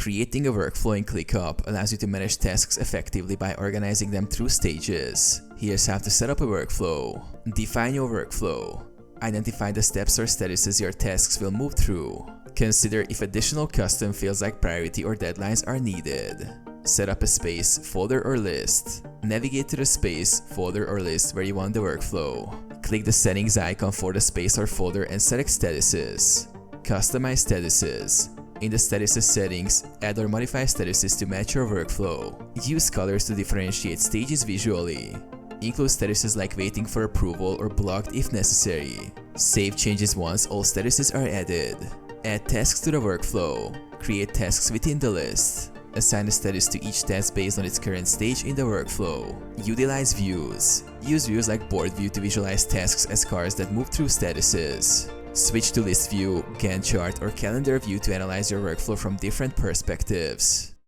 Creating a workflow in ClickUp allows you to manage tasks effectively by organizing them through stages. Here's how to set up a workflow. Define your workflow. Identify the steps or statuses your tasks will move through. Consider if additional custom fields like priority or deadlines are needed. Set up a space, folder or list. Navigate to the space, folder or list where you want the workflow. Click the settings icon for the space or folder and select statuses. Customize statuses. In the statuses settings, add or modify statuses to match your workflow. Use colors to differentiate stages visually. Include statuses like waiting for approval or blocked if necessary. Save changes once all statuses are added. Add tasks to the workflow. Create tasks within the list. Assign a status to each task based on its current stage in the workflow. Utilize views. Use views like board view to visualize tasks as cars that move through statuses. Switch to list view, Gantt chart, or calendar view to analyze your workflow from different perspectives.